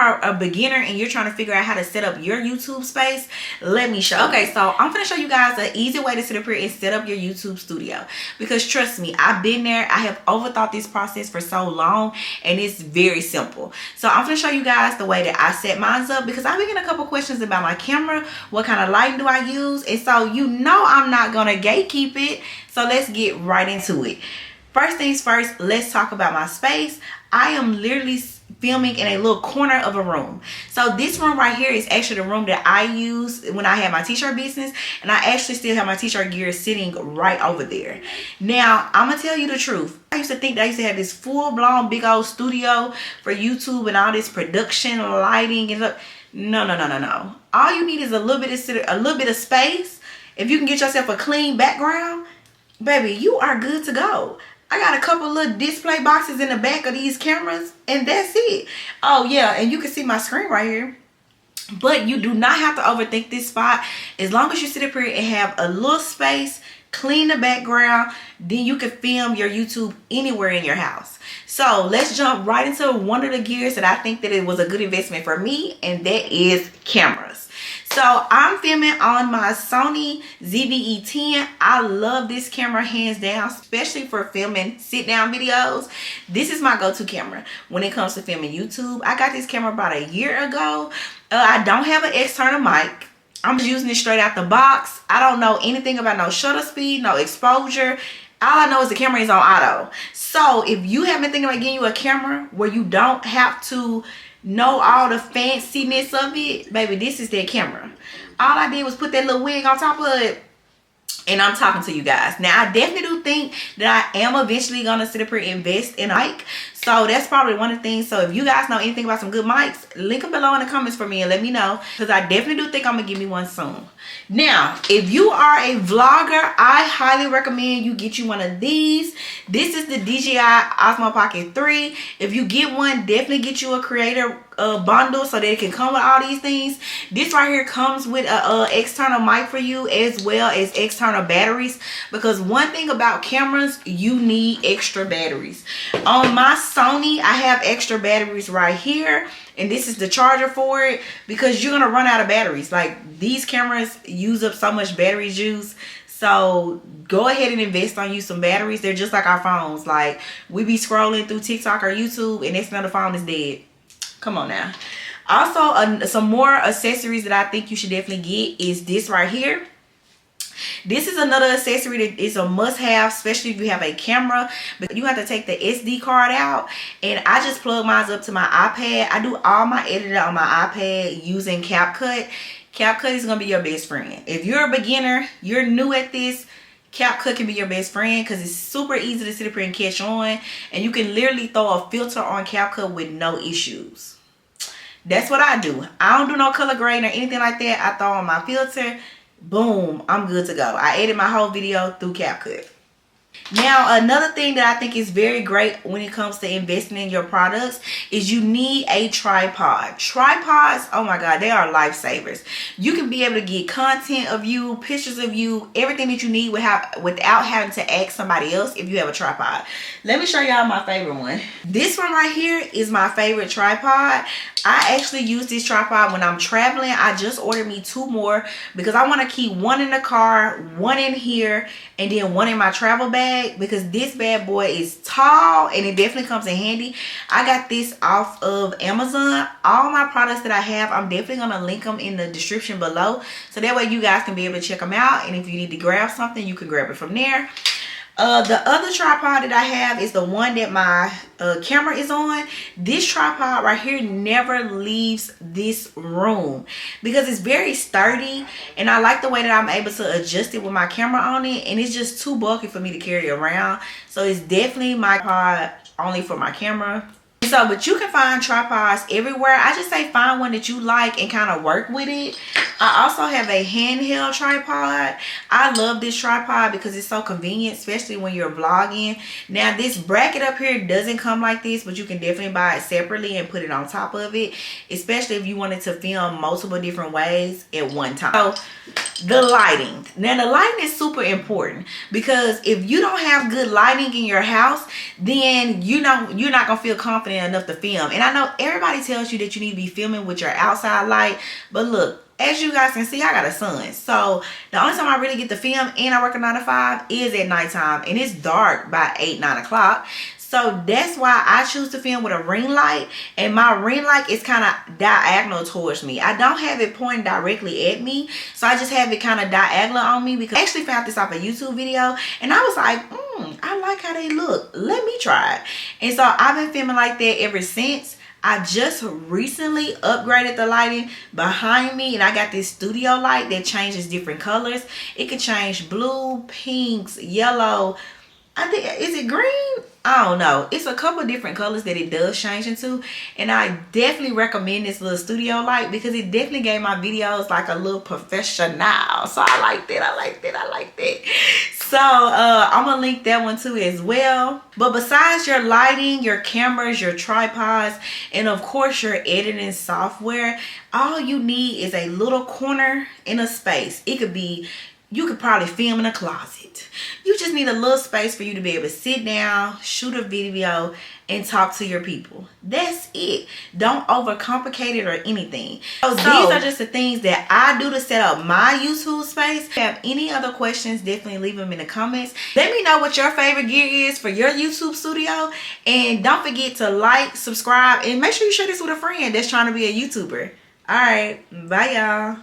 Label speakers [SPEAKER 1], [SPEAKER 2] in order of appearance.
[SPEAKER 1] are a beginner and you're trying to figure out how to set up your YouTube space, let me show you. Okay, so I'm gonna show you guys an easy way to sit up here and set up your YouTube studio, because trust me, I've been there. I have overthought this process for so long, and it's very simple. So I'm gonna show you guys the way that I set mine up, because I've been getting a couple questions about my camera, what kind of lighting do I use, and so you know I'm not gonna gatekeep it. So let's get right into it. First things first, let's talk about my space. I am literally filming in a little corner of a room. So this room right here is actually the room that I use when I have my t-shirt business, and I actually still have my t-shirt gear sitting right over there. Now, I'm gonna tell you the truth. I used to think that I used to have this full-blown big old studio for YouTube and all this production, lighting, and stuff. No. All you need is a little bit of space. If you can get yourself a clean background, baby, you are good to go. I got a couple little display boxes in the back of these cameras, and that's it. Oh yeah, and you can see my screen right here. But you do not have to overthink this spot. As long as you sit up here and have a little space, clean the background, then you can film your YouTube anywhere in your house. So let's jump right into one of the gears that I think that it was a good investment for me, and that is cameras. So I'm filming on my Sony ZV-E10. I love this camera hands down, especially for filming sit down videos. This is my go-to camera when it comes to filming YouTube. I got this camera about a year ago. I don't have an external mic. I'm just using it straight out the box. I don't know anything about no shutter speed, no exposure. All I know is the camera is on auto. So if you have been thinking about getting you a camera where you don't have to know all the fanciness of it, baby, this is that camera. All I did was put that little wig on top of it, and I'm talking to you guys. Now, I definitely do think that I am eventually going to sit up here and invest in a mic. So that's probably one of the things. So if you guys know anything about some good mics, link them below in the comments for me and let me know, because I definitely do think I'm going to give me one soon. Now, if you are a vlogger, I highly recommend you get you one of these. This is the DJI Osmo Pocket 3. If you get one, definitely get you a creator bundle so that it can come with all these things. This right here comes with a external mic for you, as well as external batteries, because one thing about cameras, you need extra batteries. On my Sony, I have extra batteries right here, and this is the charger for it, because you're gonna run out of batteries. Like, these cameras use up so much battery juice. So go ahead and invest on you some batteries. They're just like our phones. Like, we be scrolling through TikTok or YouTube, and next thing the phone is dead. Come on now. Also, some more accessories that I think you should definitely get is this right here. This is another accessory that is a must-have, especially if you have a camera, but you have to take the SD card out, and I just plug mine up to my iPad. I do all my editing on my iPad using CapCut. CapCut is going to be your best friend. If you're a beginner, you're new at this, CapCut can be your best friend, because it's super easy to sit up here and catch on, and you can literally throw a filter on CapCut with no issues. That's what I do. I don't do no color grading or anything like that. I throw on my filter. Boom, I'm good to go. I edit my whole video through CapCut. Now, another thing that I think is very great when it comes to investing in your products is you need a tripod. Tripods, oh my God, they are lifesavers. You can be able to get content of you, pictures of you, everything that you need without having to ask somebody else if you have a tripod. Let me show y'all my favorite one. This one right here is my favorite tripod. I actually use this tripod when I'm traveling. I just ordered me 2 more because I want to keep one in the car, one in here, and then one in my travel bag, because this bad boy is tall and it definitely comes in handy. I got this off of Amazon. All my products that I have, I'm definitely going to link them in the description below, so that way you guys can be able to check them out, and if you need to grab something, you can grab it from there. The other tripod that I have is the one that my camera is on. This tripod right here never leaves this room because it's very sturdy, and I like the way that I'm able to adjust it with my camera on it, and it's just too bulky for me to carry around. So it's definitely my pod only for my camera. So, but you can find tripods everywhere. I just say find one that you like and kind of work with it. I also have a handheld tripod. I love this tripod because it's so convenient, especially when you're vlogging. Now, this bracket up here doesn't come like this, but you can definitely buy it separately and put it on top of it, especially if you wanted to film multiple different ways at one time. So the lighting. Now the lighting is super important, because if you don't have good lighting in your house, then you know you're not gonna feel confident enough to film. And I know everybody tells you that you need to be filming with your outside light, but look, as you guys can see, I got a son, so the only time I really get to film and I work a 9 to 5 is at nighttime, and it's dark by 8-9 o'clock. So that's why I choose to film with a ring light, and my ring light is kind of diagonal towards me. I don't have it pointing directly at me, so I just have it kind of diagonal on me, because I actually found this off a YouTube video, and I was like, I like how they look. Let me try it. And so I've been filming like that ever since. I just recently upgraded the lighting behind me, and I got this studio light that changes different colors. It can change blue, pinks, yellow. I think, is it green? I don't know. It's a couple different colors that it does change into, and I definitely recommend this little studio light, because it definitely gave my videos like a little professional. So I like that. I like that. I like that. So I'm gonna link that one too as well. But besides your lighting, your cameras, your tripods, and of course your editing software, all you need is a little corner in a space. It could be, you could probably film in a closet. You just need a little space for you to be able to sit down, shoot a video, and talk to your people. That's it. Don't overcomplicate it or anything. So these are just the things that I do to set up my YouTube space. If you have any other questions, definitely leave them in the comments. Let me know what your favorite gear is for your YouTube studio. And don't forget to like, subscribe, and make sure you share this with a friend that's trying to be a YouTuber. All right. Bye, y'all.